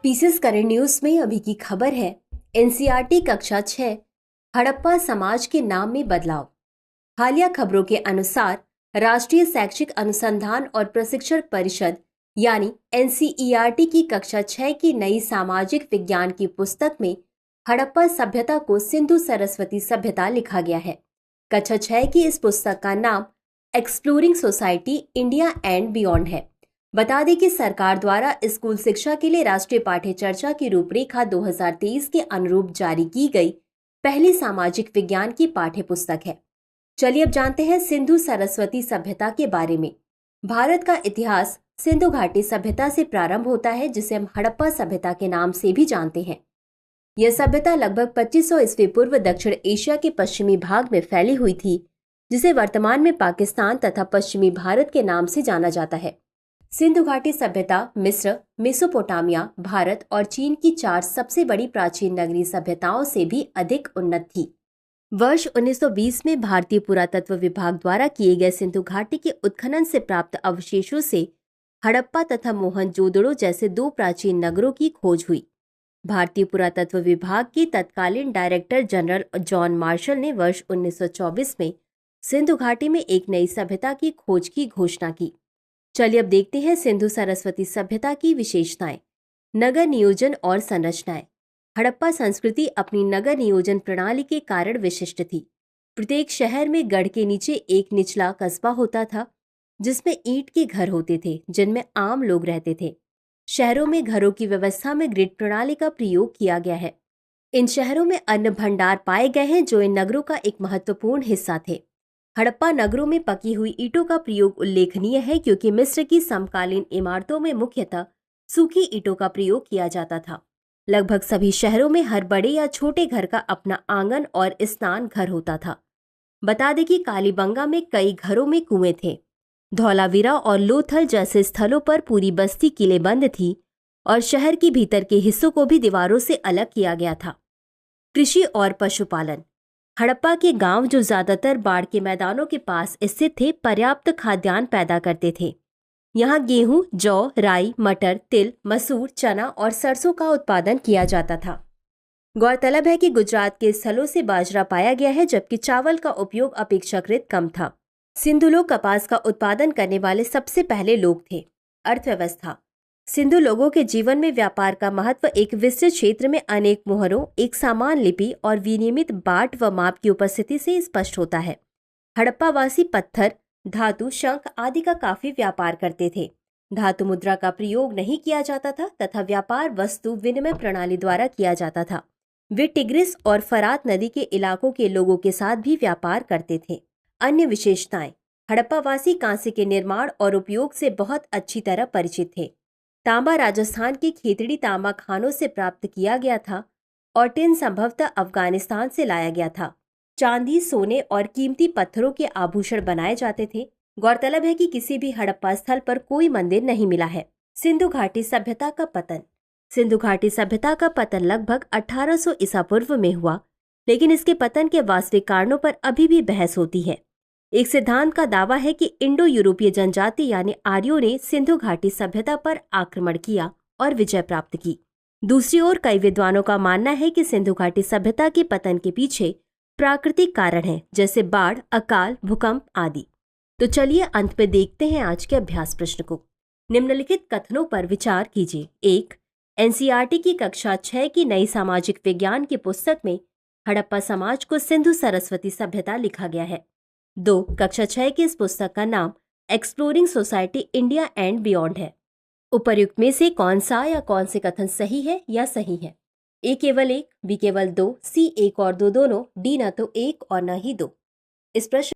PCS current news में अभी की खबर है। एनसीईआरटी कक्षा 6 हड़प्पा समाज के नाम में बदलाव। हालिया खबरों के अनुसार राष्ट्रीय शैक्षिक अनुसंधान और प्रशिक्षण परिषद यानी एनसीईआरटी की कक्षा 6 की नई सामाजिक विज्ञान की पुस्तक में हड़प्पा सभ्यता को सिंधु सरस्वती सभ्यता लिखा गया है। कक्षा 6 की इस पुस्तक का नाम exploring society India and beyond है। बता दें कि सरकार द्वारा स्कूल शिक्षा के लिए राष्ट्रीय पाठ्य चर्चा की रूपरेखा 2023 के अनुरूप जारी की गई पहली सामाजिक विज्ञान की पाठ्य पुस्तक है। चलिए अब जानते हैं सिंधु सरस्वती सभ्यता के बारे में। भारत का इतिहास सिंधु घाटी सभ्यता से प्रारंभ होता है, जिसे हम हड़प्पा सभ्यता के नाम से भी जानते हैं। यह सभ्यता लगभग 2500 ईस्वी पूर्व दक्षिण एशिया के पश्चिमी भाग में फैली हुई थी, जिसे वर्तमान में पाकिस्तान तथा पश्चिमी भारत के नाम से जाना जाता है। सिंधु घाटी सभ्यता मिस्र, मेसोपोटामिया, भारत और चीन की 4 सबसे बड़ी प्राचीन नगरीय सभ्यताओं से भी अधिक उन्नत थी। वर्ष 1920 में भारतीय पुरातत्व विभाग द्वारा किए गए सिंधु घाटी के उत्खनन से प्राप्त अवशेषों से हड़प्पा तथा मोहनजोदड़ो जैसे 2 प्राचीन नगरों की खोज हुई। भारतीय पुरातत्व विभाग के तत्कालीन डायरेक्टर जनरल जॉन मार्शल ने वर्ष 1924 में सिंधु घाटी में एक नई सभ्यता की खोज की घोषणा की। चलिए अब देखते हैं सिंधु सरस्वती सभ्यता की विशेषताएं। नगर नियोजन और संरचनाएं। हड़प्पा संस्कृति अपनी नगर नियोजन प्रणाली के कारण विशिष्ट थी। प्रत्येक शहर में गढ़ के नीचे एक निचला कस्बा होता था, जिसमें ईंट के घर होते थे, जिनमें आम लोग रहते थे। शहरों में घरों की व्यवस्था में ग्रिड प्रणाली का प्रयोग किया गया है। इन शहरों में अन्न भंडार पाए गए हैं, जो इन नगरों का एक महत्वपूर्ण हिस्सा थे। हड़प्पा नगरों में पकी हुई ईंटों का प्रयोग उल्लेखनीय है, क्योंकि मिस्र की समकालीन इमारतों में मुख्यतः सूखी ईंटों का प्रयोग किया जाता था। लगभग सभी शहरों में हर बड़े या छोटे घर का अपना आंगन और स्नान घर होता था। बता दें कि कालीबंगा में कई घरों में कुएं थे। धौलावीरा और लोथल जैसे स्थलों पर पूरी बस्ती किलेबंद थी और शहर के भीतर के हिस्सों को भी दीवारों से अलग किया गया था। कृषि और पशुपालन। हड़प्पा के गांव, जो ज्यादातर बाढ़ के मैदानों के पास स्थित थे, पर्याप्त खाद्यान्न पैदा करते थे। यहाँ गेहूं, जौ, राई, मटर, तिल, मसूर, चना और सरसों का उत्पादन किया जाता था। गौरतलब है कि गुजरात के स्थलों से बाजरा पाया गया है, जबकि चावल का उपयोग अपेक्षाकृत कम था। सिंधु लोग कपास का उत्पादन करने वाले सबसे पहले लोग थे। अर्थव्यवस्था। सिंधु लोगों के जीवन में व्यापार का महत्व एक विस्तृत क्षेत्र में अनेक मोहरों, एक समान लिपि और विनियमित बाट व माप की उपस्थिति से स्पष्ट होता है। हड़प्पावासी पत्थर, धातु, शंख आदि का काफी व्यापार करते थे। धातु मुद्रा का प्रयोग नहीं किया जाता था तथा व्यापार वस्तु विनिमय प्रणाली द्वारा किया जाता था। वे टिग्रिस और फरात नदी के इलाकों के लोगों के साथ भी व्यापार करते थे। अन्य विशेषताएं। हड़प्पावासी कांसे के निर्माण और उपयोग से बहुत अच्छी तरह परिचित थे। तांबा राजस्थान के खेतड़ी तांबा खानों से प्राप्त किया गया था और टिन संभवतः अफगानिस्तान से लाया गया था। चांदी, सोने और कीमती पत्थरों के आभूषण बनाए जाते थे। गौरतलब है कि किसी भी हड़प्पा स्थल पर कोई मंदिर नहीं मिला है। सिंधु घाटी सभ्यता का पतन। सिंधु घाटी सभ्यता का पतन लगभग 1800 ईसा पूर्व में हुआ, लेकिन इसके पतन के वास्तविक कारणों पर अभी भी बहस होती है। एक सिद्धांत का दावा है कि इंडो यूरोपीय जनजाति यानी आर्यों ने सिंधु घाटी सभ्यता पर आक्रमण किया और विजय प्राप्त की। दूसरी ओर कई विद्वानों का मानना है कि सिंधु घाटी सभ्यता के पतन के पीछे प्राकृतिक कारण हैं, जैसे बाढ़, अकाल, भूकंप आदि। तो चलिए अंत में देखते हैं आज के अभ्यास प्रश्न को। निम्नलिखित कथनों पर विचार कीजिए। 1. एनसीईआरटी की कक्षा 6 की नई सामाजिक विज्ञान की पुस्तक में हड़प्पा समाज को सिंधु सरस्वती सभ्यता लिखा गया है। 2. कक्षा 6 की इस पुस्तक का नाम exploring society India and beyond है। उपर्युक्त में से कौन सा या कौन से कथन सही है या सही है? ए केवल 1, बी केवल 2, सी 1 और 2 दोनों, डी न तो 1 और न ही 2। इस प्रश्न